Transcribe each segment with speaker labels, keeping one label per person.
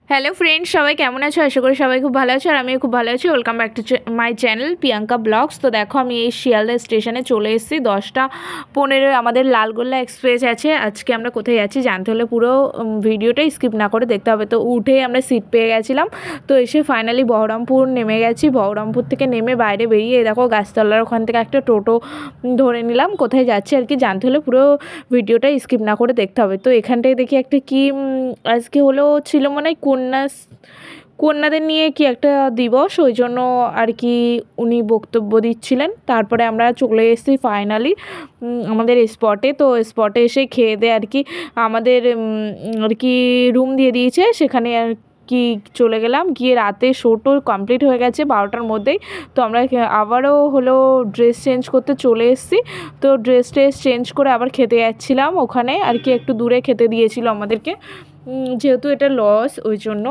Speaker 1: Hello friends, সবাই কেমন আছো? আশা করি সবাই খুব ভালো আছো আর আমিও খুব ভালো আছি। Welcome back to my channel Priyanka blogs. তো দেখো, আমি এই শিয়ালদা স্টেশনে চলে এসেছি। 10:15 আমাদের লালগোল্লা এক্সপ্রেস আছে। আজকে আমরা কোথায় যাচ্ছি জানতে হলে পুরো ভিডিওটাই স্কিপ না করে দেখতে হবে। তো উঠেই আমরা সিট পেয়ে গেছিলাম। তো এসে ফাইনালি বহরমপুর নেমে গেছি। বহরমপুর থেকে নেমে বাইরে বেরিয়ে দেখো গাছতলার ওখান থেকে একটা টোটো ধরে নিলাম। কোথায় যাচ্ছি আর কি জানতে হলে পুরো ভিডিওটা স্কিপ না করে দেখতে হবে। তো এখানটায় দেখি একটা কি আজকে ছিল মনে হয় কন্যাদের নিয়ে কি একটা দিবস, ওই জন্য আর কি উনি বক্তব্য দিচ্ছিলেন। তারপরে আমরা চলে এসেছি ফাইনালি আমাদের স্পটে। তো স্পটে এসে খেয়ে দিয়ে আর কি আমাদের আর কি রুম দিয়ে দিয়েছে, সেখানে আর কি চলে গেলাম। গিয়ে রাতে শোটো কমপ্লিট হয়ে গেছে 12টার মধ্যেই। তো আমরা আবারও ড্রেস চেঞ্জ করতে চলে এসেছি। তো ড্রেস চেঞ্জ করে আবার খেতে যাচ্ছিলাম ওখানে আর কি, একটু দূরে খেতে দিয়েছিল আমাদেরকে, যেহেতু এটা লস ওই জন্য।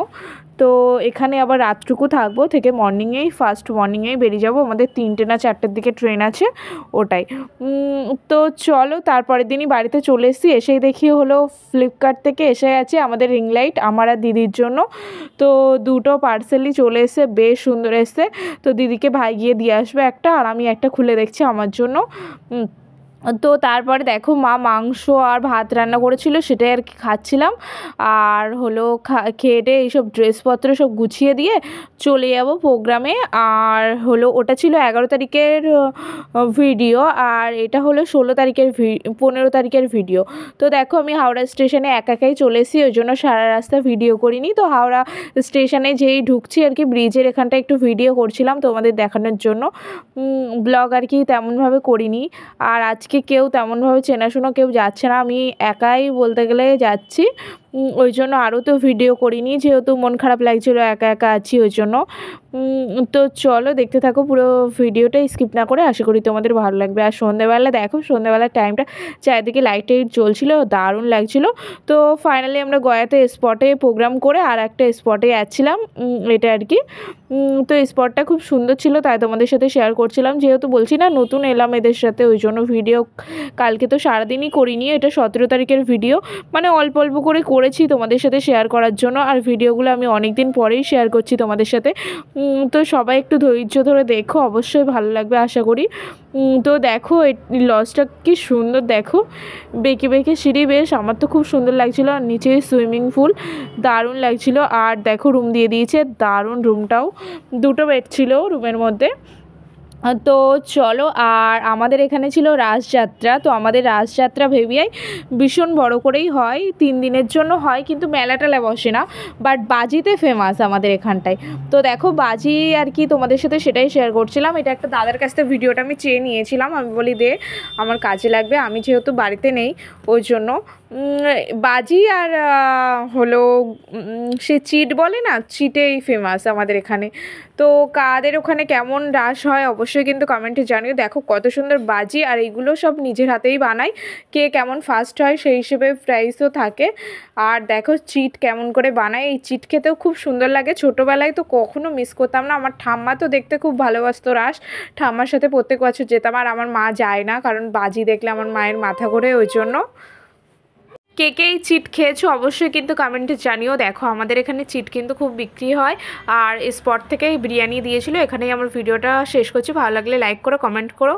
Speaker 1: তো এখানে আবার রাতটুকু থাকবো, থেকে ফার্স্ট মর্নিংয়েই বেরিয়ে যাব। আমাদের 3টে না 4টের দিকে ট্রেন আছে, ওটাই। তো চলো, তারপরের দিনই বাড়িতে চলে এসেছি। এসেই দেখি ফ্লিপকার্ট থেকে এসে গেছে আমাদের রিং লাইট আমার আর দিদির জন্য। তো দুটো পার্সেলই চলে এসে, বেশ সুন্দর এসছে। তো দিদিকে ভাই গিয়ে দিয়ে আসবে একটা, আর আমি একটা খুলে দেখছি আমার জন্য। তো তারপরে দেখো, মা মাংস আর ভাত রান্না করেছিল, সেটাই আর কি খাচ্ছিলাম। আর খেয়ে টেয়ে এইসব ড্রেসপত্র সব গুছিয়ে দিয়ে চলে যাব প্রোগ্রামে। আর ওটা ছিল 11 তারিখের ভিডিও, আর এটা 15 তারিখের ভিডিও। তো দেখো, আমি হাওড়া স্টেশনে একাই চলে এসেছি, ওই জন্য সারা রাস্তা ভিডিও করিনি। তো হাওড়া স্টেশনে যেই ঢুকছি আর কি, ব্রিজের এখানটা একটু ভিডিও করছিলাম তোমাদের দেখানোর জন্য। ব্লগ আর কি তেমনভাবে করিনি। আর আজকে কেউ তেমনভাবে চেনাশোনা কেউ যাচ্ছে না, আমি একাই বলতে গেলে যাচ্ছি। ওই জন্য আরও তো ভিডিও করিনি, যেহেতু মন খারাপ লাগছিলো একা একা আছি ওই জন্য। তো চলো দেখতে থাকো পুরো ভিডিওটা স্কিপ না করে, আশা করি তোমাদের ভালো লাগবে। আর সন্ধ্যেবেলা দেখো, সন্ধ্যেবেলার টাইমটা চারিদিকে লাইট টাইট জ্বলছিল, দারুণ লাগছিলো। তো ফাইনালি আমরা গয়াতে স্পটে প্রোগ্রাম করে আর একটা স্পটে যাচ্ছিলাম, এটা আর কি। তো স্পটটা খুব সুন্দর ছিল, তাই তোমাদের সাথে শেয়ার করছিলাম। যেহেতু বলছি না নতুন এলাম এদের সাথে, ওই জন্য ভিডিও কালকে তো সারাদিনই করিনি। এটা 17 তারিখের ভিডিও, মানে অল্প অল্প করে করেছি তোমাদের সাথে শেয়ার করার জন্য। আর ভিডিওগুলো আমি অনেক দিন পরেই শেয়ার করছি তোমাদের সাথে। তো সবাই একটু ধৈর্য ধরে দেখো, অবশ্যই ভালো লাগবে আশা করি। তো দেখো এই লজটা কি সুন্দর, দেখো বেঁকে বেঁকে সিঁড়ি, বেশ আমার তো খুব সুন্দর লাগছিলো। আর নিচে সুইমিং পুল, দারুণ লাগছিলো। আর দেখো রুম দিয়ে দিয়েছে, দারুণ রুমটাও, 2টো বেড ছিল রুমের মধ্যে। তো চলো, আর আমাদের এখানে ছিল রাসযাত্রা। তো আমাদের রাসযাত্রা ভেবিয়াই ভীষণ বড় করেই হয়, 3 দিনের জন্য হয়, কিন্তু মেলা টেলা বসে না। বাট বাজিতে ফেমাস আমাদের এখানটায়। তো দেখো বাজি আর কি তোমাদের সাথে সেটাই শেয়ার করছিলাম। এটা একটা দাদার কাছ থেকে ভিডিওটা আমি চেয়ে নিয়েছিলাম, আমি বলি দে, আমার কাজে লাগবে, আমি যেহেতু বাড়িতে নেই ওই জন্য। বাজি আর সে চিট বলে না, চিটেই ফেমাস আমাদের এখানে। তো কাদের ওখানে কেমন রাস হয় অবশ্যই কিন্তু কমেন্টে জানিও। দেখো কত সুন্দর বাজি, আর এইগুলো সব নিজের হাতেই বানাই। কে কেমন ফার্স্ট হয় সেই হিসেবে প্রাইসও থাকে। আর দেখো চিট কেমন করে বানায়, এই চিট খেতেও খুব সুন্দর লাগে। ছোটোবেলায় তো কখনো মিস করতাম না। আমার ঠাম্মা তো দেখতে খুব ভালোবাসতো রাস, ঠাম্মার সাথে প্রত্যেক বছর যেতাম। আর আমার মা যায় না, কারণ বাজি দেখলে আমার মায়ের মাথা ঘোরে, ওই জন্য। কে কে এই চিট খেয়েছো অবশ্যই কিন্তু কমেন্টে জানিও। দেখো আমাদের এখানে চিট কিন্তু খুব বিক্রি হয়। আর স্পট থেকেই বিরিয়ানি দিয়েছিল। এখানেই আমার ভিডিওটা শেষ করছি। ভালো লাগলে লাইক করো, কমেন্ট করো।